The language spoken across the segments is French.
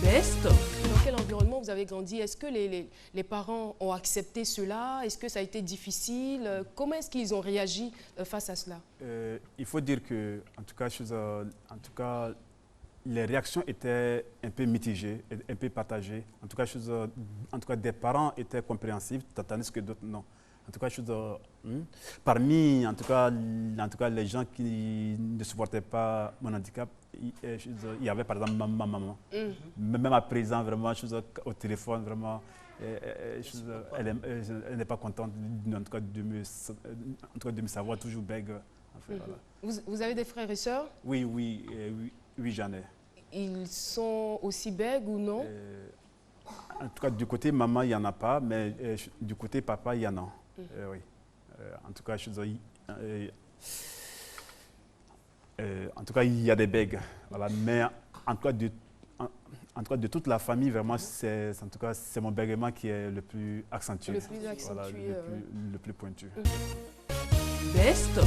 Best. Dans quel environnement vous avez grandi? Est-ce que les parents ont accepté cela? Est-ce que ça a été difficile? Comment est-ce qu'ils ont réagi face à cela? Il faut dire que, en tout cas, les réactions étaient un peu mitigées, un peu partagées. En tout cas, des parents étaient compréhensifs, tandis que d'autres non. En tout cas, parmi en tout cas, les gens qui ne supportaient pas mon handicap, il y avait par exemple ma maman. Même à présent, vraiment, au téléphone, vraiment, elle n'est pas contente en tout cas, de me savoir toujours bègue. Enfin, voilà. Vous avez des frères et sœurs? Oui, j'en ai. Ils sont aussi bègues ou non? En tout cas, du côté maman, il n'y en a pas, mais du côté papa, il y en a. Oui. En tout cas, en tout cas, il y a des bègues. Voilà. Mais en tout cas, de toute la famille, vraiment, c'est mon bèguement qui est le plus accentué. Le plus accentué. Voilà, le plus pointu. Best.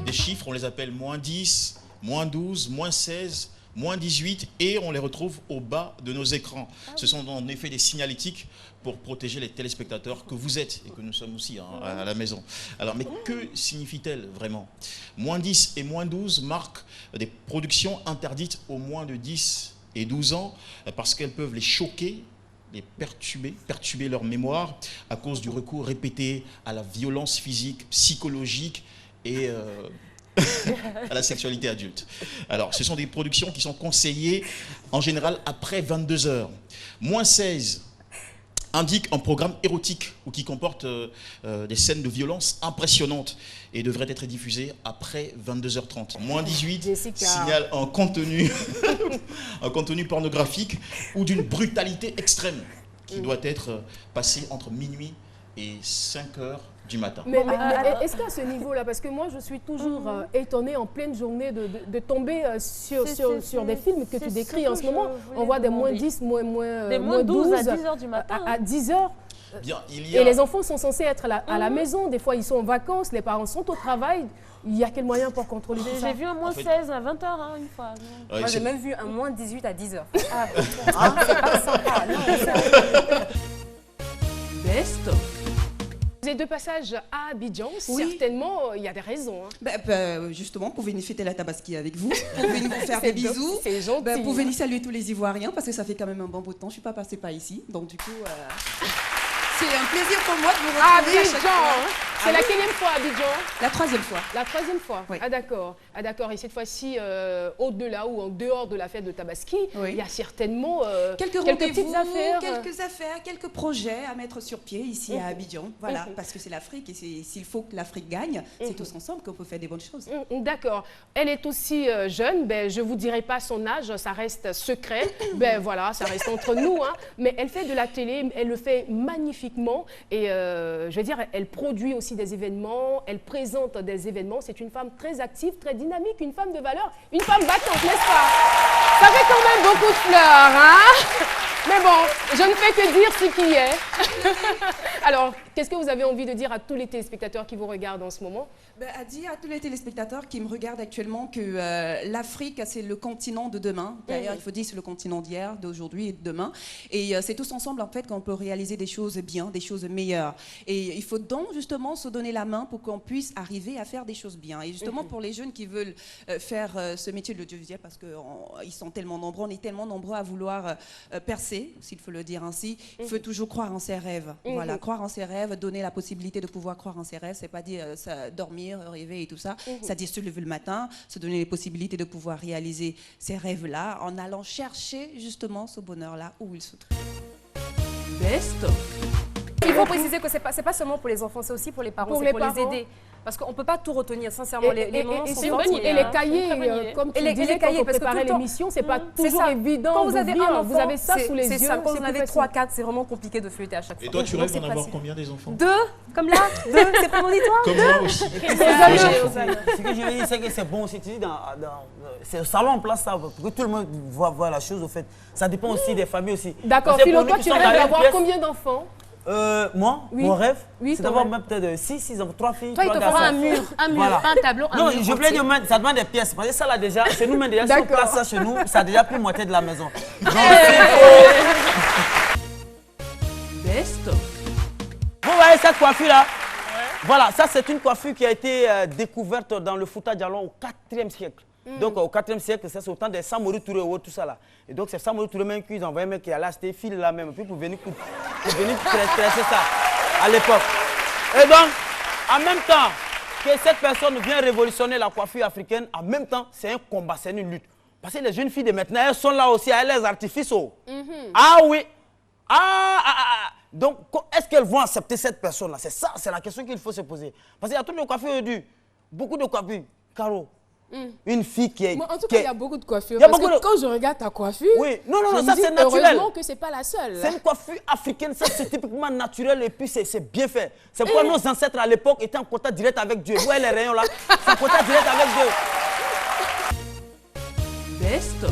Des chiffres, on les appelle -10, -12, -16, -18 et on les retrouve au bas de nos écrans. Ce sont en effet des signalétiques pour protéger les téléspectateurs que vous êtes et que nous sommes aussi à la maison. Alors, mais que signifie-t-elle vraiment? -10 et -12 marquent des productions interdites aux moins de 10 et 12 ans parce qu'elles peuvent les choquer, les perturber leur mémoire à cause du recours répété à la violence physique, psychologique et à la sexualité adulte. Alors, ce sont des productions qui sont conseillées en général après 22 heures. -16 indique un programme érotique ou qui comporte des scènes de violence impressionnantes et devrait être diffusé après 22h30. -18 signale un contenu, un contenu pornographique ou d'une brutalité extrême qui doit être passé entre minuit et 5 heures du matin. Mais est-ce qu'à ce niveau-là, parce que moi je suis toujours étonnée en pleine journée de tomber sur des films que tu décris en ce moment, on voit des -10, -12 à 10 heures du matin. À 10 heures. Bien, Et les enfants sont censés être à la maison, des fois ils sont en vacances, les parents sont au travail. Il y a quel moyen pour contrôler tout ça? J'ai vu un -16 à 20 heures une fois. Moi j'ai même vu un -18 à 10 heures. C'est pas sympa. Best. Vous êtes de passage à Abidjan, certainement, il y a des raisons. Justement, vous pouvez venir fêter la Tabaski avec vous, vous pouvez nous faire des bisous, c'est gentil. vous pouvez venir saluer tous les Ivoiriens, parce que ça fait quand même un bon bout de temps, je ne suis pas passée par ici, donc du coup, c'est un plaisir pour moi de vous retrouver à chaque fois. C'est la quelle fois à Abidjan? La 3e fois. La 3e fois? Oui. Ah d'accord. Et cette fois-ci, au-delà ou en dehors de la fête de Tabaski, il y a certainement quelques petites affaires. Quelques projets à mettre sur pied ici à Abidjan. Voilà, parce que c'est l'Afrique et s'il faut que l'Afrique gagne, c'est tous ensemble qu'on peut faire des bonnes choses. D'accord. Elle est aussi jeune, je ne vous dirai pas son âge, ça reste secret. Voilà, ça reste entre nous. Hein. Mais elle fait de la télé, elle le fait magnifiquement. Et je veux dire, elle produit aussi des événements, elle présente des événements. C'est une femme très active, très dynamique, une femme de valeur, une femme battante, n'est-ce pas? Ça fait quand même beaucoup de fleurs, hein? Mais bon, je ne fais que dire ce qui est. Alors, qu'est-ce que vous avez envie de dire à tous les téléspectateurs qui vous regardent en ce moment? À dire à tous les téléspectateurs qui me regardent actuellement que l'Afrique, c'est le continent de demain. D'ailleurs, il faut dire que c'est le continent d'hier, d'aujourd'hui et de demain. Et c'est tous ensemble, en fait, qu'on peut réaliser des choses bien, des choses meilleures. Et il faut donc, justement, se donner la main pour qu'on puisse arriver à faire des choses bien. Et justement, pour les jeunes qui veulent faire ce métier de l'audiovisuel, parce qu'ils sont tellement nombreux, on est tellement nombreux à vouloir percer, s'il faut le dire ainsi, il faut toujours croire en ses rêves. Voilà, croire en ses rêves, donner la possibilité de pouvoir croire en ses rêves, c'est pas dire dormir, rêver et tout ça, c'est-à-dire se lever le matin, se donner les possibilités de pouvoir réaliser ces rêves-là en allant chercher justement ce bonheur-là où il se trouve. Best. Il faut préciser que c'est pas seulement pour les enfants, c'est aussi pour les parents, c'est pour les aider. Parce qu'on ne peut pas tout retenir, sincèrement. Les moments sont forts. Et les cahiers, comme tu disais, quand on préparait l'émission, c'est pas toujours évident. Quand vous avez un enfant, vous avez ça sous les yeux. Quand vous en avez 3, 4, c'est vraiment compliqué de feuilleter à chaque fois. Et toi, tu rêves d'en avoir combien des enfants? 2, comme là, 2, c'est prémonitoire. Comme moi aussi. Ce que je veux dire, c'est que c'est bon, si tu dis, c'est le salon en place, ça, pour que tout le monde voit la chose, au fait. Ça dépend aussi des familles aussi. D'accord, Philo, toi, tu rêves d'avoir combien d'enfants? Moi, Oui. mon rêve, Oui, c'est ton d'avoir rêve. même peut-être 6 enfants, 3 filles, Toi, il 3 te fera garçons. un mur, Voilà. pas un tableau, un Non, mur. je voulais dire, ça demande des pièces. Parce que ça, là, déjà, chez nous, même déjà, si on D'accord. place ça chez nous, ça a déjà plus moitié de la maison. Donc, Best. vous voyez cette coiffure-là? Voilà, ça, c'est une coiffure qui a été découverte dans le Fouta Djallon au 4e siècle. Donc, au 4e siècle, ça, c'est au temps des Samori Touré, tout ça là. Et donc, c'est Samori Touré même qui ont envoyé un mec qui allait acheter fil là même, puis pour venir tresser ça à l'époque. Et donc, en même temps que cette personne vient révolutionner la coiffure africaine, en même temps, c'est un combat, c'est une lutte. Parce que les jeunes filles de maintenant, elles sont là aussi, elles les artifices. Ah oui. Donc, est-ce qu'elles vont accepter cette personne-là? C'est ça, c'est la question qu'il faut se poser. Parce qu'il y a toutes les coiffures dures, beaucoup de coiffures. Caro, une fille qui est... Moi, en tout cas, il y a beaucoup de coiffures. Il y a Parce beaucoup que de- quand je regarde ta coiffure, Oui, non, je me ça dis, c'est naturel. heureusement que c'est pas la seule. C'est une coiffure africaine, ça c'est typiquement naturel et puis c'est bien fait. C'est pourquoi nos ancêtres à l'époque étaient en contact direct avec Dieu. Vous voyez les rayons là? C'est en contact direct avec Dieu. Best.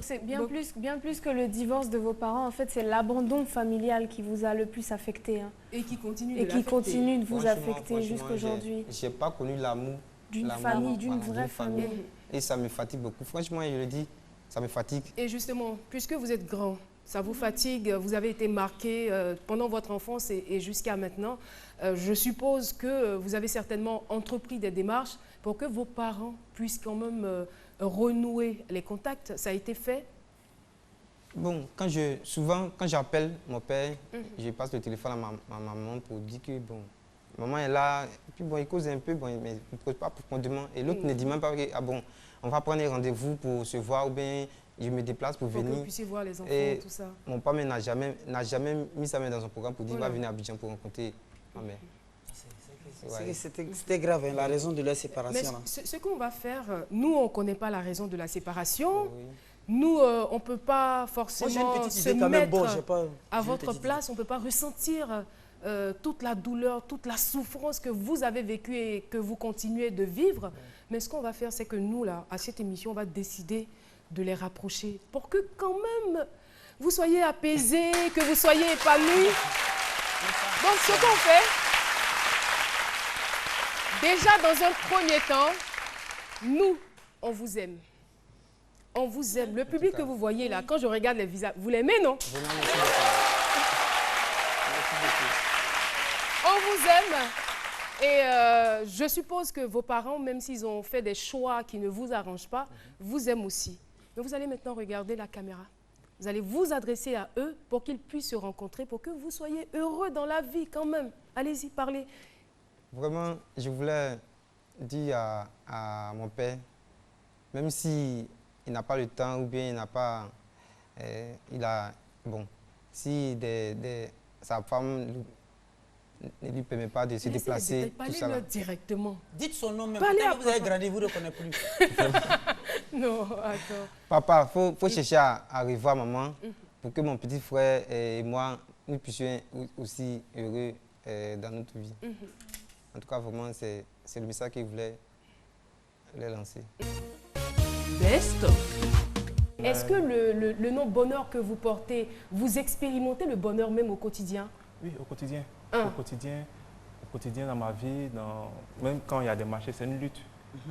C'est bien plus que le divorce de vos parents. En fait, c'est l'abandon familial qui vous a le plus affecté. Hein. Et qui continue Et qui continue de vous affecter jusqu'aujourd'hui. Je n'ai pas connu l'amour. D'une l'amour, famille, d'une voilà, vraie famille. Et ça me fatigue beaucoup. Franchement, je le dis, ça me fatigue. Et justement, puisque vous êtes grand, ça vous fatigue, vous avez été marqué pendant votre enfance et jusqu'à maintenant. Je suppose que vous avez certainement entrepris des démarches pour que vos parents puissent quand même renouer les contacts. Ça a été fait? Bon, souvent, quand j'appelle mon père, je passe le téléphone à ma maman pour dire que, bon, maman est là, et puis bon, il cause un peu, bon, mais il ne pose pas profondément. Et l'autre ne dit même pas que, ah bon, on va prendre un rendez-vous pour se voir ou bien je me déplace pour venir. Pour que vous puissiez voir les enfants, et tout ça. Mon père n'a jamais mis sa main dans un programme pour dire qu'il va venir à Abidjan pour rencontrer ma mère. Ouais. C'était grave, hein, la raison de leur Mais séparation. Là. ce qu'on va faire, nous, on ne connaît pas la raison de la séparation. Oui. Nous, on ne peut pas Moi, j'ai forcément une petite se idée quand même. mettre Bon, j'ai pas, à j'ai une votre petite place, on ne peut pas ressentir toute la douleur, toute la souffrance que vous avez vécue et que vous continuez de vivre. Mais ce qu'on va faire, c'est que nous, là, à cette émission, on va décider de les rapprocher pour que quand même vous soyez apaisés, que vous soyez épanouis. Donc, ce qu'on fait, déjà dans un premier temps, nous, on vous aime. On vous aime. Le public que vous voyez là, quand je regarde les visages, vous l'aimez, non? On vous aime. Et je suppose que vos parents, même s'ils ont fait des choix qui ne vous arrangent pas, vous aiment aussi. Mais vous allez maintenant regarder la caméra. Vous allez vous adresser à eux pour qu'ils puissent se rencontrer, pour que vous soyez heureux dans la vie quand même. Allez-y, parlez. Vraiment, je voulais dire à mon père, même si il n'a pas le temps ou bien il n'a pas, bon, si sa femme ne lui permet pas de se déplacer, tout ça là. Parlez-le directement. Dites son nom même. Parlez à Vous avez grandi, vous ne reconnaissez plus. Non, attends. Papa, il faut chercher à revoir maman pour que mon petit frère et moi, nous puissions aussi heureux dans notre vie. En tout cas, vraiment, c'est le message qu'il voulait les lancer. Best. Est-ce que le nom bonheur que vous portez, vous expérimentez le bonheur même au quotidien? Oui, au quotidien. Au quotidien dans ma vie, même quand il y a des marchés, c'est une lutte.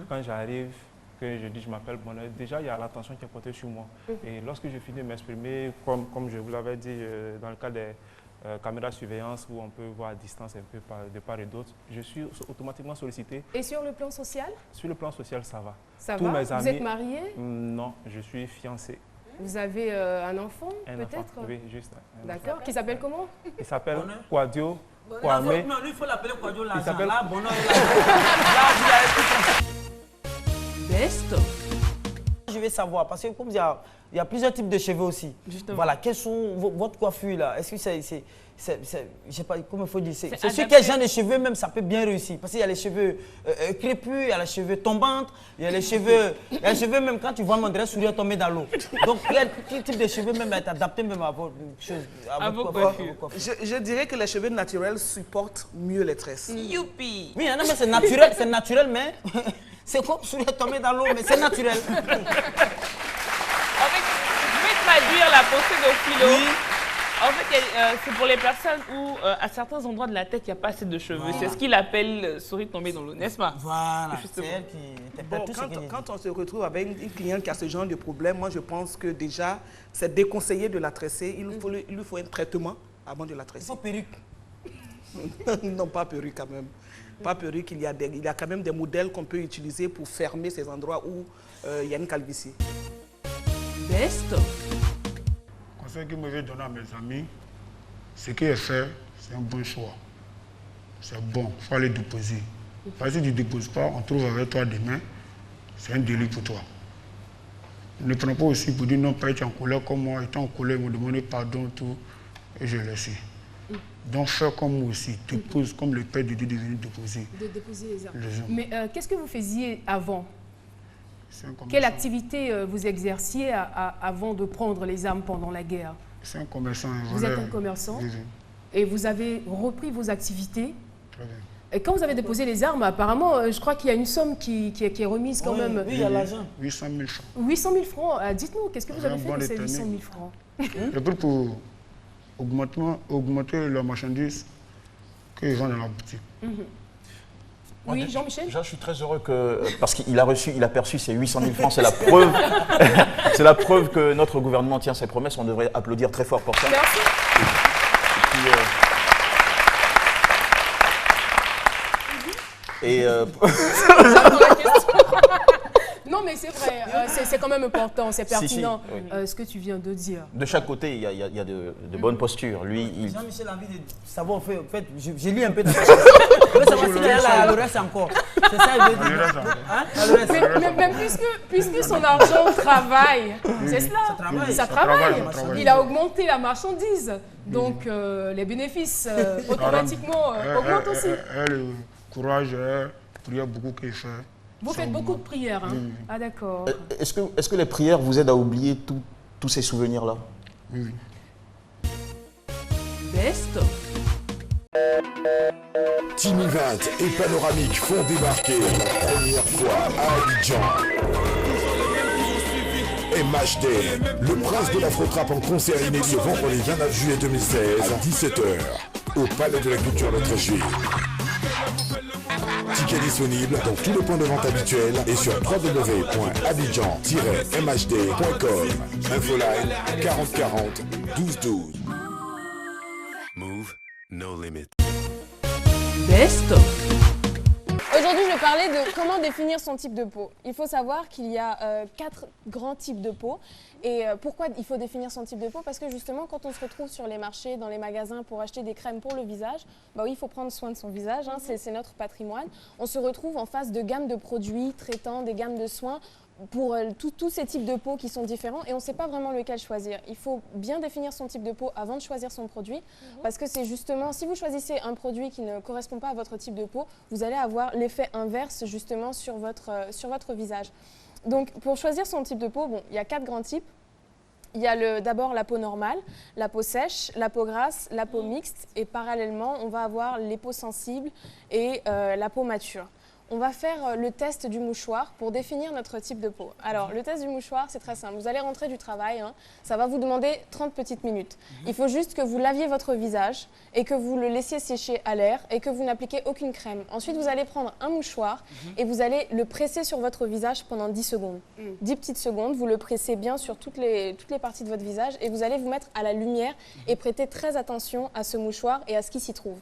Quand j'arrive, que je dis je m'appelle bonheur, déjà il y a l'attention qui est portée sur moi. Et lorsque je finis de m'exprimer, comme je vous l'avais dit, dans le cas des caméras de surveillance où on peut voir à distance un peu de part et d'autre, je suis automatiquement sollicité. Et sur le plan social? Sur le plan social, ça va. Ça Tous va? mes Vous amis, êtes marié? Non, je suis fiancé. Vous avez un enfant, peut-être? Oui, juste. D'accord. Qui s'appelle comment? Il s'appelle Kwadio Kwame. Non, lui, il faut l'appeler Kwadio Il s'appelle... là, bonheur. Best. Je vais savoir, parce que comme il y a plusieurs types de cheveux aussi. Justement. Voilà, quelles sont votre coiffure là? Est-ce que c'est je sais pas comment il faut dire, c'est sur quel genre de cheveux même ça peut bien réussir. Parce qu'il y a les cheveux crépus, il y a les cheveux tombantes, il y a les cheveux même quand tu vois mon dress sourire tomber dans l'eau. Donc quel type de cheveux même est adapté même à votre chose, à votre coiffure? Je dirais que les cheveux naturels supportent mieux les tresses. Youpi! Oui, non, mais c'est naturel, mais c'est comme sourire tomber dans l'eau, mais c'est naturel. En fait, je vais traduire la pensée de Philo. Oui. En fait, c'est pour les personnes où, à certains endroits de la tête, il n'y a pas assez de cheveux. Voilà. C'est ce qu'il appelle souris tombée dans l'eau, n'est-ce pas? Voilà, Justement. c'est elle qui interprète tout ce qu'elle dit. Quand on se retrouve avec une cliente qui a ce genre de problème, moi je pense que déjà, c'est déconseillé de la tresser. Il lui faut un traitement avant de la tresser. Il faut perruque. Non, pas perruque quand même. Pas perruque, il y a quand même des modèles qu'on peut utiliser pour fermer ces endroits où il y a une calvitie. Best. Le conseil que je vais donner à mes amis, ce qu'il a fait, c'est un bon choix. C'est bon, il faut aller déposer. Parce que si tu ne déposes pas, on trouve avec toi demain, c'est un délit pour toi. Ne prends pas aussi pour dire non, pas être en colère comme moi, étant en colère, ils m'ont demandé pardon, tout, et je laisse. Donc fais comme moi aussi, dépose comme le père de Dieu est venu déposer. De déposer les armes. Les hommes. Mais qu'est-ce que vous faisiez avant? C'est un commerçant. Quelle activité vous exerciez avant de prendre les armes pendant la guerre? C'est un commerçant. Vous êtes un commerçant? Oui, oui. Et vous avez repris vos activités? Très bien. Et quand vous avez déposé les armes, apparemment, je crois qu'il y a une somme qui est remise quand même. Oui, il y a l'argent. 800 000 francs. 800 000 francs. Dites-nous, qu'est-ce que vous avez fait de ces 800 000 francs? J'ai pris pour augmenter la marchandise qu'ils vendent dans la boutique. Oui, Jean-Michel? Déjà, je suis très heureux parce qu'il a perçu ces 800 000 francs. C'est la preuve, c'est la preuve que notre gouvernement tient ses promesses. On devrait applaudir très fort pour ça. Merci. Et Non, mais c'est vrai, c'est quand même important, c'est pertinent Si, oui. ce que tu viens de dire. De chaque côté, il y a de bonnes postures. Lui, Jean-Michel a envie de savoir, en fait, j'ai lu un peu de ça. Je veux savoir s'il y a le reste encore. C'est ça, il veut dire. Hein? Mais puisque son argent travaille, c'est cela, ça travaille. Il a augmenté la marchandise, donc les bénéfices automatiquement augmentent aussi. Le courage, prière beaucoup qu'il fait. Vous faites beaucoup de prières, hein? Oui. Ah d'accord. est-ce que les prières vous aident à oublier tous ces souvenirs-là? Oui. Best. Timivant et Panoramique font débarquer la première fois à Abidjan. MHD, le prince de l'afro-trap en concert inédit le vendredi 29 juillet 2016 à 17h au Palais de la Culture de Tréchy. Tickets disponibles dans tous les points de vente habituels et sur www.abidjan-mhd.com. Infoline 40 40 12 12. Move, no limit. Best. Aujourd'hui, je vais parler de comment définir son type de peau. Il faut savoir qu'il y a 4 grands types de peau. Et pourquoi il faut définir son type de peau? Parce que justement, quand on se retrouve sur les marchés, dans les magasins pour acheter des crèmes pour le visage, bah oui, il faut prendre soin de son visage, hein, c'est notre patrimoine. On se retrouve en face de gammes de produits traitants, des gammes de soins pour tous ces types de peau qui sont différents et on ne sait pas vraiment lequel choisir. Il faut bien définir son type de peau avant de choisir son produit parce que c'est justement, si vous choisissez un produit qui ne correspond pas à votre type de peau, vous allez avoir l'effet inverse justement sur votre visage. Donc pour choisir son type de peau, bon, il y a 4 grands types. Il y a d'abord la peau normale, la peau sèche, la peau grasse, la peau mixte et parallèlement on va avoir les peaux sensibles et la peau mature. On va faire le test du mouchoir pour définir notre type de peau. Alors, le test du mouchoir, c'est très simple. Vous allez rentrer du travail, hein. Ça va vous demander 30 petites minutes. Il faut juste que vous laviez votre visage et que vous le laissiez sécher à l'air et que vous n'appliquiez aucune crème. Ensuite, vous allez prendre un mouchoir et vous allez le presser sur votre visage pendant 10 secondes. 10 petites secondes, vous le pressez bien sur toutes les parties de votre visage et vous allez vous mettre à la lumière et prêter très attention à ce mouchoir et à ce qui s'y trouve.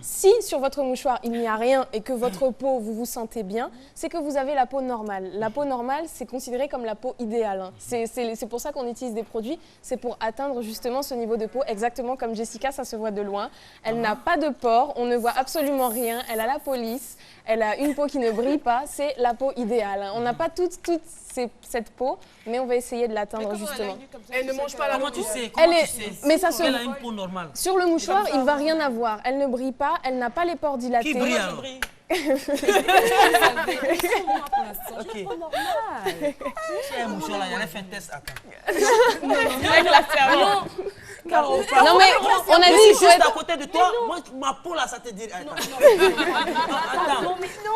Si sur votre mouchoir, il n'y a rien et que votre peau, vous sentez bien, c'est que vous avez la peau normale. La peau normale, c'est considéré comme la peau idéale. Hein. C'est pour ça qu'on utilise des produits, c'est pour atteindre justement ce niveau de peau, exactement comme Jessica, ça se voit de loin. Elle n'a pas de pores, on ne voit absolument rien, elle a la peau lisse, elle a une peau qui ne brille pas, c'est la peau idéale. Hein. On n'a pas toute cette peau, mais on va essayer de l'atteindre justement. Elle ne mange pas la Comment tu sais? Mais ça se Elle a une peau normale. Sur le mouchoir, il ne va rien avoir. Elle ne brille pas, elle n'a pas les pores dilatés. Qui brille alors? Ok. C'est un mouchoir là, il y a fait un test. Non mais on a dit juste à côté de toi, moi ma peau là ça te dit. Attends. Non mais non.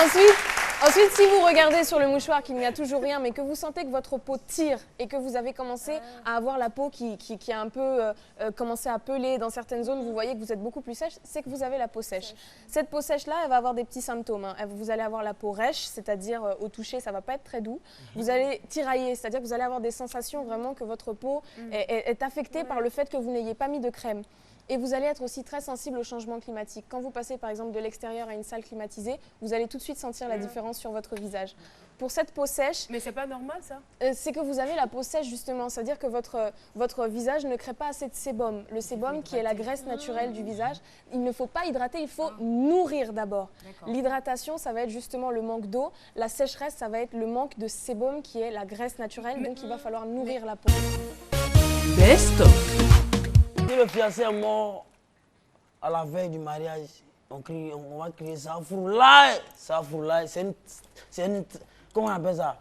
Ensuite, Ensuite, si vous regardez sur le mouchoir qu'il n'y a toujours rien, mais que vous sentez que votre peau tire et que vous avez commencé à avoir la peau qui a un peu commencé à peler dans certaines zones, vous voyez que vous êtes beaucoup plus sèche, c'est que vous avez la peau sèche. Cette peau sèche-là, elle va avoir des petits symptômes. Hein. Vous allez avoir la peau rêche, c'est-à-dire au toucher, ça ne va pas être très doux. Vous allez tirailler, c'est-à-dire que vous allez avoir des sensations vraiment que votre peau est affectée par le fait que vous n'ayez pas mis de crème. Et vous allez être aussi très sensible au changement climatique. Quand vous passez par exemple de l'extérieur à une salle climatisée, vous allez tout de suite sentir la différence sur votre visage. Pour cette peau sèche... Mais c'est pas normal ça? C'est que vous avez la peau sèche justement, c'est-à-dire que votre visage ne crée pas assez de sébum. Le sébum qui est la graisse naturelle du visage, il ne faut pas hydrater, il faut nourrir d'abord. L'hydratation, ça va être justement le manque d'eau. La sécheresse, ça va être le manque de sébum qui est la graisse naturelle, donc il va falloir nourrir la peau. Best. Si le fiancé est mort à la veille du mariage, on va crier Safoulaï, Safoulaï. C'est une, comment on appelle ça,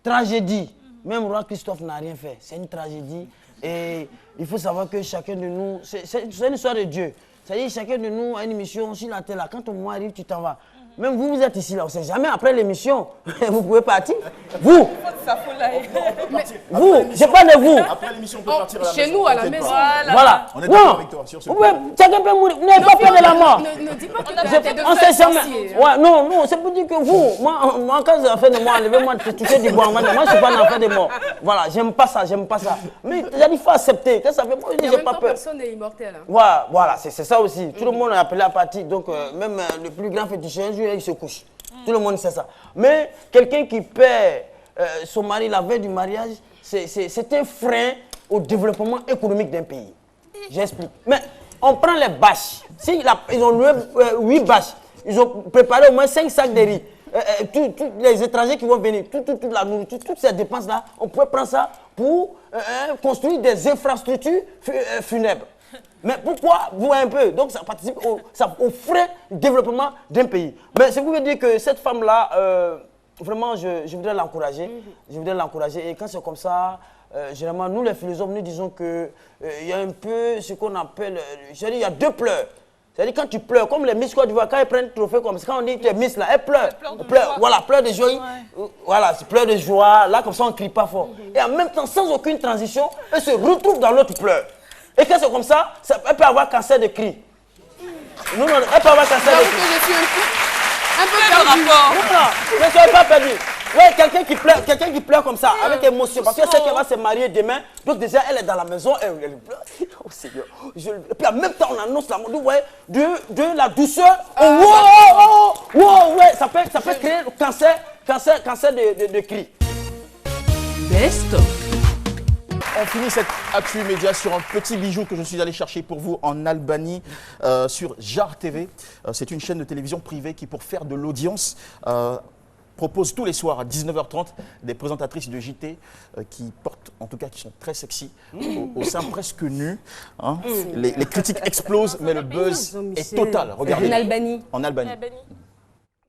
tragédie. Même roi Christophe n'a rien fait. C'est une tragédie. Et il faut savoir que chacun de nous, c'est une histoire de Dieu. C'est-à-dire chacun de nous a une mission sur la terre. Là. Quand ton moment arrive, tu t'en vas. Même vous, vous êtes ici, là, on ne sait jamais après l'émission. Vous pouvez partir. Vous, vous, je parle de vous. Après l'émission, on peut partir à la chez maison. nous, à la maison. Voilà. On est d'accord avec toi sur ce point. Chacun peut mourir. Vous n'avez pas peur de la mort. Ne dis pas que on sait jamais. Ouais, non, c'est pour dire que vous, moi quand j'ai affaire de moi, enlevez-moi de toucher du bois. Moi, je ne suis pas en affaire de mort. Voilà, j'aime pas ça. Mais il faut accepter. Qu'est-ce que ça fait? Moi, je n'ai pas peur. Personne n'est immortel. Voilà, c'est ça aussi. Tout le monde est appelé à partir. Donc, même le plus grand féticheur, un jour, il se couche. Tout le monde sait ça. Mais quelqu'un qui perd son mari la veille du mariage, c'est un frein au développement économique d'un pays. J'explique. Mais on prend les bâches. Ils ont loué 8 bâches. Ils ont préparé au moins 5 sacs de riz. Tous les étrangers qui vont venir, toute la nourriture, toutes ces dépenses-là, on pourrait prendre ça pour construire des infrastructures funèbres. Mais pourquoi? Vous voyez un peu. Donc ça participe au frein du développement d'un pays. Mais ce qui veut dire que cette femme-là, vraiment, je voudrais l'encourager. Je voudrais l'encourager. Et quand c'est comme ça, généralement, nous les philosophes, nous disons qu'il y a un peu ce qu'on appelle... il y a 2 pleurs. C'est-à-dire quand tu pleures, comme les Miss Côte d'Ivoire, quand elles prennent le trophée comme ça, quand on dit que les Miss là, elles pleurent. Voilà, pleure de joie. Ouais. Voilà, c'est pleure de joie. Là, comme ça, on ne crie pas fort. Et en même temps, sans aucune transition, elles se retrouvent dans l'autre pleur. Et quand c'est comme ça, elle peut avoir cancer de cri. Non, elle peut avoir cancer de cri. Je suis un peu perdu. Non, je ne suis pas perdu. Ouais, quelqu'un qui pleure comme ça, avec émotion, parce qu'elle sait qu'elle va se marier demain. Donc déjà, elle est dans la maison, elle pleure. Oh Seigneur. Et puis en même temps, on annonce la mort, vous voyez, de la douceur. Ouais, ça peut créer le cancer de cri. Best. On finit cette Actu Média sur un petit bijou que je suis allé chercher pour vous en Albanie sur JAR TV. C'est une chaîne de télévision privée qui, pour faire de l'audience, propose tous les soirs à 19h30 des présentatrices de JT qui portent, en tout cas qui sont très sexy, au sein presque nus. Hein. Les critiques explosent, mais le buzz est total. Regardez. En Albanie. En Albanie.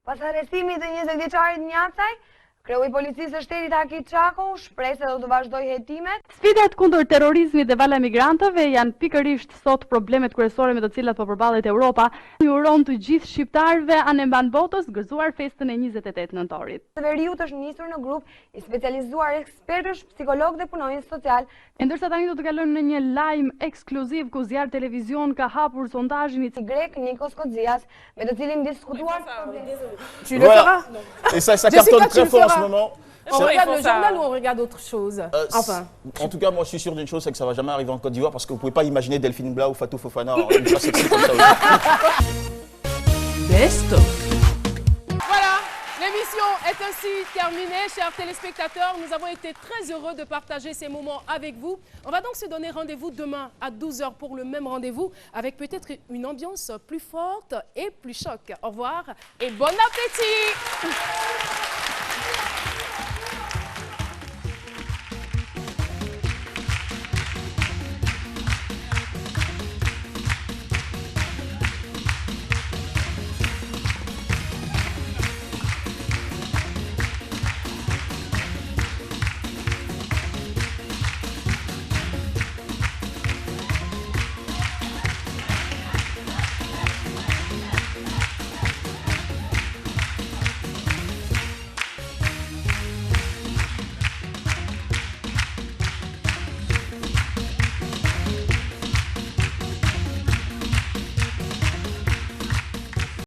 Pas arrestimit të 20 vjeçarit Njacaj, kreu I policisë së shtetit Haki Çaku shpreh se do të vazhdojë hetimet. Sfidat kundër terrorizmit dhe vala migrantëve janë pikërisht sot problemet kryesore me të cilat po përballet Europa. Ju uron të gjithë shqiptarëve anë mban botës gëzuar festën e 28 nëntorit. Veriut është nisur në grup I specializuar ekspertësh, psikologë dhe punonjës social. Ndërsa tani do të kalojmë në një lajm ekskluziv ku Zjarr Televizion ka hapur sondazhin I grek Nikos Kodzias, me të cilin diskutuar Tu le feras? Et ça cartonne très fort en ce moment. On regarde le journal ou on regarde autre chose? Enfin. En tout cas, moi je suis sûr d'une chose, c'est que ça ne va jamais arriver en Côte d'Ivoire parce que vous ne pouvez pas imaginer Delphine Bla ou Fatou Fofana une fois sexy comme ça aussi. Best. Voilà, l'émission est ainsi terminée, chers téléspectateurs. Nous avons été très heureux de partager ces moments avec vous. On va donc se donner rendez-vous demain à 12h pour le même rendez-vous avec peut-être une ambiance plus forte et plus choc. Au revoir et bon appétit!